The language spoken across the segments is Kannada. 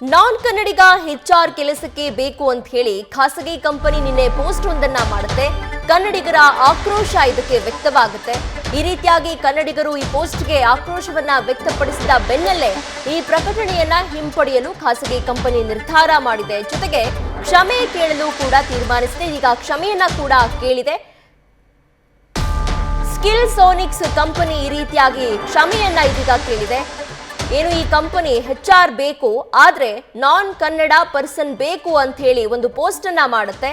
ನಾನ್ ಕನ್ನಡಿಗ HR ಕೆಲಸಕ್ಕೆ ಬೇಕು ಅಂತ ಹೇಳಿ ಖಾಸಗಿ ಕಂಪನಿ ನಿನ್ನೆ ಪೋಸ್ಟ್ ಒಂದನ್ನ ಮಾಡುತ್ತೆ. ಕನ್ನಡಿಗರ ಆಕ್ರೋಶ ಇದಕ್ಕೆ ವ್ಯಕ್ತವಾಗುತ್ತೆ. ಈ ರೀತಿಯಾಗಿ ಕನ್ನಡಿಗರು ಈ ಪೋಸ್ಟ್ಗೆ ಆಕ್ರೋಶವನ್ನ ವ್ಯಕ್ತಪಡಿಸಿದ ಬೆನ್ನಲ್ಲೇ ಈ ಪ್ರಕಟಣೆಯನ್ನ ಹಿಂಪಡೆಯಲು ಖಾಸಗಿ ಕಂಪನಿ ನಿರ್ಧಾರ ಮಾಡಿದೆ. ಜೊತೆಗೆ ಕ್ಷಮೆ ಕೇಳಲು ಕೂಡ ತೀರ್ಮಾನಿಸಿದೆ. ಈಗ ಕ್ಷಮೆಯನ್ನ ಕೂಡ ಕೇಳಿದೆ. ಸ್ಕಿಲ್ ಸೋನಿಕ್ಸ್ ಕಂಪನಿ ಈ ರೀತಿಯಾಗಿ ಕ್ಷಮೆಯನ್ನ ಇದೀಗ ಕೇಳಿದೆ. ಏನು ಈ ಕಂಪನಿ HR ಬೇಕು, ಆದ್ರೆ ನಾನ್ ಕನ್ನಡ ಪರ್ಸನ್ ಬೇಕು ಅಂತ ಹೇಳಿ ಒಂದು ಪೋಸ್ಟ್ ಅನ್ನ ಮಾಡುತ್ತೆ.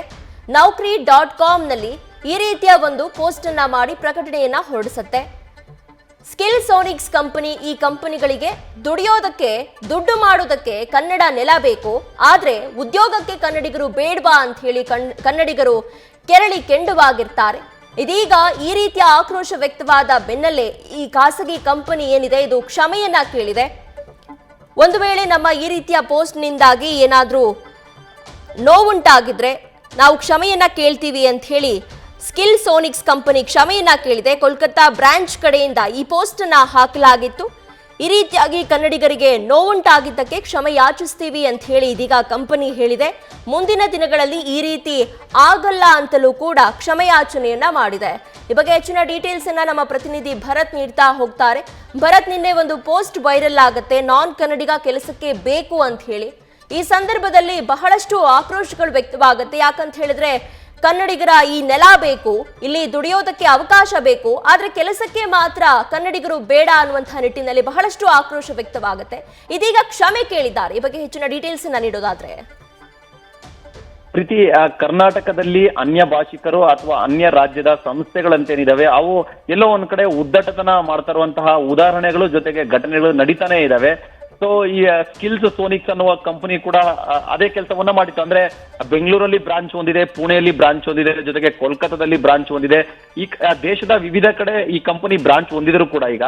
Naukri.com ನಲ್ಲಿ ಈ ರೀತಿಯ ಒಂದು ಪೋಸ್ಟ್ ಅನ್ನ ಮಾಡಿ ಪ್ರಕಟಣೆಯನ್ನ ಹೊರಡಿಸುತ್ತೆ. ಸ್ಕಿಲ್ ಸೋನಿಕ್ಸ್ ಕಂಪನಿ ಈ ಕಂಪನಿಗಳಿಗೆ ದುಡಿಯೋದಕ್ಕೆ, ದುಡ್ಡು ಮಾಡೋದಕ್ಕೆ ಕನ್ನಡ ನೆಲ ಬೇಕು, ಆದ್ರೆ ಉದ್ಯೋಗಕ್ಕೆ ಕನ್ನಡಿಗರು ಬೇಡವಾ ಅಂತ ಹೇಳಿ ಕನ್ನಡಿಗರು ಕೆರಳಿ ಕೆಂಡವಾಗಿರ್ತಾರೆ. ಇದೀಗ ಈ ರೀತಿಯ ಆಕ್ರೋಶ ವ್ಯಕ್ತವಾದ ಬೆನ್ನಲ್ಲೇ ಈ ಖಾಸಗಿ ಕಂಪನಿ ಏನಿದೆ ಇದು ಕ್ಷಮೆಯನ್ನ ಕೇಳಿದೆ. ಒಂದು ವೇಳೆ ನಮ್ಮ ಈ ರೀತಿಯ ಪೋಸ್ಟ್ನಿಂದಾಗಿ ಏನಾದರೂ ನೋವುಂಟಾಗಿದ್ರೆ ನಾವು ಕ್ಷಮೆಯನ್ನ ಕೇಳ್ತೀವಿ ಅಂತ ಹೇಳಿ ಸ್ಕಿಲ್ ಸೋನಿಕ್ಸ್ ಕಂಪನಿ ಕ್ಷಮೆಯನ್ನ ಕೇಳಿದೆ. ಕೋಲ್ಕತ್ತಾ ಬ್ರಾಂಚ್ ಕಡೆಯಿಂದ ಈ ಪೋಸ್ಟ್ ಅನ್ನ ಹಾಕಲಾಗಿತ್ತು. ಈ ರೀತಿಯಾಗಿ ಕನ್ನಡಿಗರಿಗೆ ನೋವುಂಟಾಗಿದ್ದಕ್ಕೆ ಕ್ಷಮೆ ಯಾಚಿಸ್ತೀವಿ ಅಂತ ಹೇಳಿ ಇದೀಗ ಕಂಪನಿ ಹೇಳಿದೆ. ಮುಂದಿನ ದಿನಗಳಲ್ಲಿ ಈ ರೀತಿ ಆಗಲ್ಲ ಅಂತಲೂ ಕೂಡ ಕ್ಷಮೆಯಾಚನೆಯನ್ನ ಮಾಡಿದೆ. ಈ ಬಗ್ಗೆ ಹೆಚ್ಚಿನ ಡೀಟೇಲ್ಸ್ ಅನ್ನ ನಮ್ಮ ಪ್ರತಿನಿಧಿ ಭರತ್ ನೀಡ್ತಾ ಹೋಗ್ತಾರೆ. ಭರತ್, ನಿನ್ನೆ ಒಂದು ಪೋಸ್ಟ್ ವೈರಲ್ ಆಗುತ್ತೆ, ನಾನ್ ಕನ್ನಡಿಗ ಕೆಲಸಕ್ಕೆ ಬೇಕು ಅಂತ ಹೇಳಿ. ಈ ಸಂದರ್ಭದಲ್ಲಿ ಬಹಳಷ್ಟು ಆಕ್ರೋಶಗಳು ವ್ಯಕ್ತವಾಗುತ್ತೆ. ಯಾಕಂತ ಹೇಳಿದ್ರೆ ಕನ್ನಡಿಗರ ಈ ನೆಲ ಬೇಕು, ಇಲ್ಲಿ ದುಡಿಯೋದಕ್ಕೆ ಅವಕಾಶ ಬೇಕು, ಆದ್ರೆ ಕೆಲಸಕ್ಕೆ ಮಾತ್ರ ಕನ್ನಡಿಗರು ಬೇಡ ಅನ್ನುವಂತಹ ನಿಟ್ಟಿನಲ್ಲಿ ಬಹಳಷ್ಟು ಆಕ್ರೋಶ ವ್ಯಕ್ತವಾಗುತ್ತೆ. ಇದೀಗ ಕ್ಷಮೆ ಕೇಳಿದ್ದಾರೆ. ಈ ಬಗ್ಗೆ ಹೆಚ್ಚಿನ ಡೀಟೇಲ್ಸ್ ಅನ್ನ ನೀಡೋದಾದ್ರೆ ಪ್ರೀತಿ, ಕರ್ನಾಟಕದಲ್ಲಿ ಅನ್ಯ ಭಾಷಿಕರು ಅಥವಾ ಅನ್ಯ ರಾಜ್ಯದ ಸಂಸ್ಥೆಗಳಂತೇನಿದಾವೆ ಅವು ಎಲ್ಲೋ ಒಂದ್ ಕಡೆ ಉದ್ದಟತನ ಮಾಡ್ತಾ ಇರುವಂತಹ ಉದಾಹರಣೆಗಳು ಜೊತೆಗೆ ಘಟನೆಗಳು ನಡೀತಾನೆ ಇದಾವೆ. ಸೊ ಈ ಸ್ಕಿಲ್ಸ್ ಸೋನಿಕ್ಸ್ ಅನ್ನುವ ಕಂಪನಿ ಕೂಡ ಅದೇ ಕೆಲಸವನ್ನ ಮಾಡಿತ್ತು. ಅಂದ್ರೆ ಬೆಂಗಳೂರಲ್ಲಿ ಬ್ರಾಂಚ್ ಹೊಂದಿದೆ, ಪುಣೆಯಲ್ಲಿ ಬ್ರಾಂಚ್ ಹೊಂದಿದೆ, ಜೊತೆಗೆ ಕೋಲ್ಕತ್ತಾದಲ್ಲಿ ಬ್ರಾಂಚ್ ಹೊಂದಿದೆ. ಈ ದೇಶದ ವಿವಿಧ ಕಡೆ ಈ ಕಂಪನಿ ಬ್ರಾಂಚ್ ಹೊಂದಿದ್ರು ಕೂಡ ಈಗ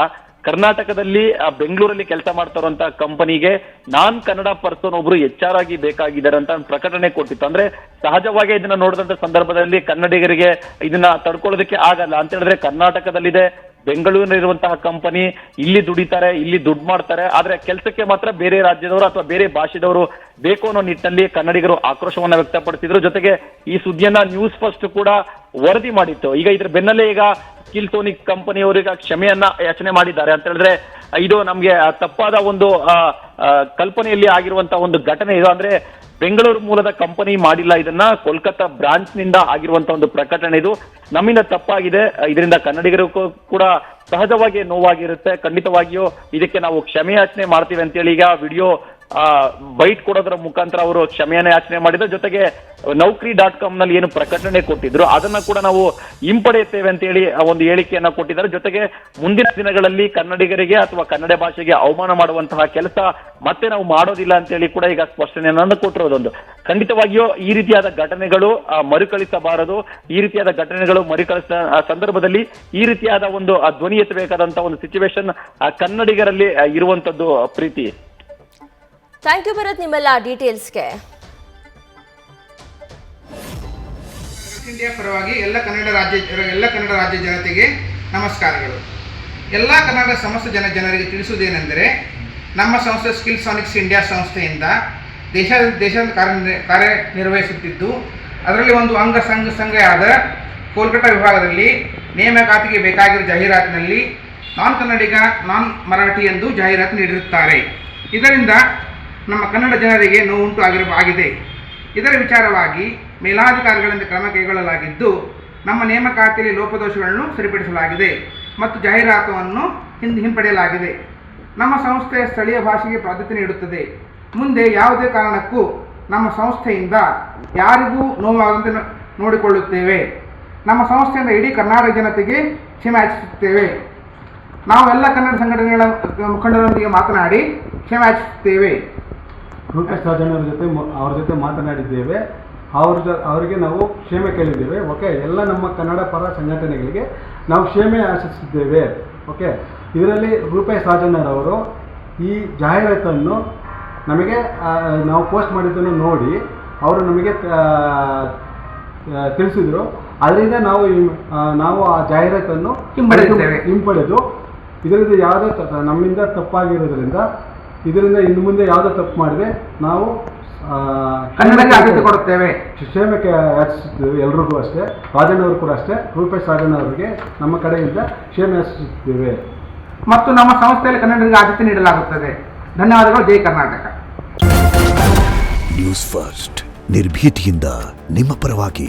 ಕರ್ನಾಟಕದಲ್ಲಿ ಬೆಂಗಳೂರಲ್ಲಿ ಕೆಲಸ ಮಾಡ್ತಾ ಇರುವಂತಹ ಕಂಪನಿಗೆ ನಾನ್ ಕನ್ನಡ ಪರ್ಸನ್ ಒಬ್ರು HR ಆಗಿ ಬೇಕಾಗಿದ್ದಾರೆ ಅಂತ ಪ್ರಕಟಣೆ ಕೊಟ್ಟಿತ್ತು. ಅಂದ್ರೆ ಸಹಜವಾಗಿ ಇದನ್ನ ನೋಡಿದಂತ ಸಂದರ್ಭದಲ್ಲಿ ಕನ್ನಡಿಗರಿಗೆ ಇದನ್ನ ತಡ್ಕೊಳ್ಳೋದಕ್ಕೆ ಆಗಲ್ಲ ಅಂತ ಹೇಳಿದ್ರೆ ಕರ್ನಾಟಕದಲ್ಲಿದೆ, ಬೆಂಗಳೂರಿನಲ್ಲಿರುವಂತಹ ಕಂಪನಿ, ಇಲ್ಲಿ ದುಡಿತಾರೆ, ಇಲ್ಲಿ ದುಡ್ಡು ಮಾಡ್ತಾರೆ, ಆದ್ರೆ ಕೆಲಸಕ್ಕೆ ಮಾತ್ರ ಬೇರೆ ರಾಜ್ಯದವರು ಅಥವಾ ಬೇರೆ ಭಾಷೆದವರು ಬೇಕು ಅನ್ನೋ ನಿಟ್ಟಿನಲ್ಲಿ ಕನ್ನಡಿಗರು ಆಕ್ರೋಶವನ್ನ ವ್ಯಕ್ತಪಡಿಸಿದ್ರು. ಜೊತೆಗೆ ಈ ಸುದ್ದಿಯನ್ನ ನ್ಯೂಸ್ ಫಸ್ಟ್ ಕೂಡ ವರದಿ ಮಾಡಿತ್ತು. ಈಗ ಇದ್ರ ಬೆನ್ನಲ್ಲೇ ಈಗ ಸ್ಕಿಲ್ ಸೋನಿಕ್ಸ್ ಕಂಪನಿಯವರಿಗೆ ಕ್ಷಮೆಯನ್ನ ಯಾಚನೆ ಮಾಡಿದ್ದಾರೆ. ಅಂತ ಹೇಳಿದ್ರೆ ಇದು ನಮ್ಗೆ ತಪ್ಪಾದ ಒಂದು ಕಲ್ಪನೆಯಲ್ಲಿ ಆಗಿರುವಂತಹ ಒಂದು ಘಟನೆ ಇದು. ಅಂದ್ರೆ ಬೆಂಗಳೂರು ಮೂಲದ ಕಂಪನಿ ಮಾಡಿಲ್ಲ, ಇದನ್ನ ಕೋಲ್ಕತ್ತಾ ಬ್ರಾಂಚ್ ನಿಂದ ಆಗಿರುವಂತಹ ಒಂದು ಪ್ರಕಟಣೆ ಇದು. ನಮ್ಮಿಂದ ತಪ್ಪಾಗಿದೆ, ಇದರಿಂದ ಕನ್ನಡಿಗರು ಕೂಡ ಸಹಜವಾಗಿ ನೋವಾಗಿರುತ್ತೆ. ಖಂಡಿತವಾಗಿಯೂ ಇದಕ್ಕೆ ನಾವು ಕ್ಷಮೆಯಾಚನೆ ಮಾಡ್ತೀವಿ ಅಂತೇಳಿ ಈಗ ವಿಡಿಯೋ ಬೈಟ್ ಕೊಡೋದ್ರ ಮುಖಾಂತರ ಅವರು ಕ್ಷಮೆಯನ್ನ ಯಾಚನೆ ಮಾಡಿದ್ರು. ಜೊತೆಗೆ Naukri.com ನಲ್ಲಿ ಏನು ಪ್ರಕಟಣೆ ಕೊಟ್ಟಿದ್ರು ಅದನ್ನ ಕೂಡ ನಾವು ಹಿಂಪಡೆಯುತ್ತೇವೆ ಅಂತ ಹೇಳಿ ಒಂದು ಹೇಳಿಕೆಯನ್ನ ಕೊಟ್ಟಿದ್ದಾರೆ. ಜೊತೆಗೆ ಮುಂದಿನ ದಿನಗಳಲ್ಲಿ ಕನ್ನಡಿಗರಿಗೆ ಅಥವಾ ಕನ್ನಡ ಭಾಷೆಗೆ ಅವಮಾನ ಮಾಡುವಂತಹ ಕೆಲಸ ಮತ್ತೆ ನಾವು ಮಾಡೋದಿಲ್ಲ ಅಂತ ಹೇಳಿ ಕೂಡ ಈಗ ಸ್ಪಷ್ಟನೆಯನ್ನ ಕೊಟ್ಟಿರೋದೊಂದು. ಖಂಡಿತವಾಗಿಯೂ ಈ ರೀತಿಯಾದ ಘಟನೆಗಳು ಮರುಕಳಿಸಬಾರದು. ಈ ರೀತಿಯಾದ ಘಟನೆಗಳು ಮರುಕಳಿಸಿದ ಸಂದರ್ಭದಲ್ಲಿ ಈ ರೀತಿಯಾದ ಒಂದು ಧ್ವನಿ ಎತ್ತಬೇಕಾದಂತಹ ಒಂದು ಸಿಚುವೇಶನ್ ಕನ್ನಡಿಗರಲ್ಲಿ ಇರುವಂತದ್ದು. ಪ್ರೀತಿ, ಥ್ಯಾಂಕ್ ಯು ಭರತ್ ನಿಮ್ಮೆಲ್ಲ ಡೀಟೇಲ್ಸ್ಗೆ. ಇಂಡಿಯಾ ಪರವಾಗಿ ಎಲ್ಲ ಕನ್ನಡ ರಾಜ್ಯ ಜನತೆಗೆ ನಮಸ್ಕಾರಗಳು. ಎಲ್ಲ ಕನ್ನಡ ಸಮಸ್ತ ಜನರಿಗೆ ತಿಳಿಸುವುದೇನೆಂದರೆ, ನಮ್ಮ ಸಂಸ್ಥೆ ಸ್ಕಿಲ್ ಸಾನಿಕ್ಸ್ ಇಂಡಿಯಾ ಸಂಸ್ಥೆಯಿಂದ ದೇಶದ ಕಾರ್ಯನಿರ್ವಹಿಸುತ್ತಿದ್ದು, ಅದರಲ್ಲಿ ಒಂದು ಸಂಘ ಆದ ಕೋಲ್ಕತ್ತಾ ವಿಭಾಗದಲ್ಲಿ ನೇಮಕಾತಿಗೆ ಬೇಕಾಗಿರುವ ಜಾಹೀರಾತಿನಲ್ಲಿ ನಾನ್ ಕನ್ನಡಿಗ, ನಾನ್ ಮರಾಠಿ ಎಂದು ಜಾಹೀರಾತು ನೀಡಿರುತ್ತಾರೆ. ಇದರಿಂದ ನಮ್ಮ ಕನ್ನಡ ಜನರಿಗೆ ನೋವುಂಟು ಆಗಿದೆ. ಇದರ ವಿಚಾರವಾಗಿ ಮೇಲಾಧಿಕಾರಿಗಳಿಂದ ಕ್ರಮ ಕೈಗೊಳ್ಳಲಾಗಿದ್ದು, ನಮ್ಮ ನೇಮಕಾತಿಯಲ್ಲಿ ಲೋಪದೋಷಗಳನ್ನು ಸರಿಪಡಿಸಲಾಗಿದೆ ಮತ್ತು ಜಾಹೀರಾತನ್ನು ಹಿಂಪಡೆಯಲಾಗಿದೆ. ನಮ್ಮ ಸಂಸ್ಥೆ ಸ್ಥಳೀಯ ಭಾಷೆಗೆ ಪ್ರಾಧಾನ್ಯತೆ ನೀಡುತ್ತದೆ. ಮುಂದೆ ಯಾವುದೇ ಕಾರಣಕ್ಕೂ ನಮ್ಮ ಸಂಸ್ಥೆಯಿಂದ ಯಾರಿಗೂ ನೋವಾಗದಂತೆ ನೋಡಿಕೊಳ್ಳುತ್ತೇವೆ. ನಮ್ಮ ಸಂಸ್ಥೆಯಿಂದ ಇಡೀ ಕರ್ನಾಟಕ ಜನತೆಗೆ ಕ್ಷಮೆ ಯಾಚಿಸುತ್ತೇವೆ. ನಾವೆಲ್ಲ ಕನ್ನಡ ಸಂಘಟನೆಗಳ ಮುಖಂಡರೊಂದಿಗೆ ಮಾತನಾಡಿ ಕ್ಷಮೆ ಯಾಚಿಸುತ್ತೇವೆ. ರೂಪೇಶ್ ರಾಜಣ್ಣ ಅವ್ರ ಜೊತೆ ಮಾತನಾಡಿದ್ದೇವೆ. ಅವರಿಗೆ ನಾವು ಕ್ಷಮೆ ಕೇಳಿದ್ದೇವೆ. ಓಕೆ, ಎಲ್ಲ ನಮ್ಮ ಕನ್ನಡ ಪರ ಸಂಘಟನೆಗಳಿಗೆ ನಾವು ಕ್ಷಮೆ ಯಾಚಿಸಿದ್ದೇವೆ. ಓಕೆ, ಇದರಲ್ಲಿ ರೂಪೇಶ್ ರಾಜಣ್ಣರವರು ಈ ಜಾಹೀರಾತನ್ನು ನಮಗೆ ನಾವು ಪೋಸ್ಟ್ ಮಾಡಿದ್ದನ್ನು ನೋಡಿ ಅವರು ನಮಗೆ ತಿಳಿಸಿದರು. ಅದರಿಂದ ನಾವು ಆ ಜಾಹೀರಾತನ್ನು ಹಿಂಪಡೆದು ಇದರಿಂದ ಯಾವುದೇ ನಮ್ಮಿಂದ ತಪ್ಪಾಗಿರೋದ್ರಿಂದ ಇದರಿಂದ ಇನ್ನು ಮುಂದೆ ಯಾವುದೇ ತಪ್ಪು ಮಾಡಿದೆ ನಾವು ಕನ್ನಡಕ್ಕೆ ಆದ್ಯತೆ ಕೊಡುತ್ತೇವೆ. ಕ್ಷೇಮಕ್ಕೆ ಯಾಚಿಸುತ್ತೇವೆ. ಎಲ್ರಿಗೂ ಅಷ್ಟೇ, ರಾಜಣ್ಣವರು ಕೂಡ ಅಷ್ಟೇ, ರೂಪೇಶ್ ರಾಜಣ್ಣವರಿಗೆ ನಮ್ಮ ಕಡೆಯಿಂದ ಕ್ಷೇಮ ಯಾಚಿಸುತ್ತೇವೆ ಮತ್ತು ನಮ್ಮ ಸಂಸ್ಥೆಯಲ್ಲಿ ಕನ್ನಡಿಗರಿಗೆ ಆದ್ಯತೆ ನೀಡಲಾಗುತ್ತದೆ. ಧನ್ಯವಾದಗಳು. ಜೈ ಕರ್ನಾಟಕ. ನ್ಯೂಸ್ ಫಸ್ಟ್ ನಿರ್ಭೀತಿಯಿಂದ ನಿಮ್ಮ ಪರವಾಗಿ.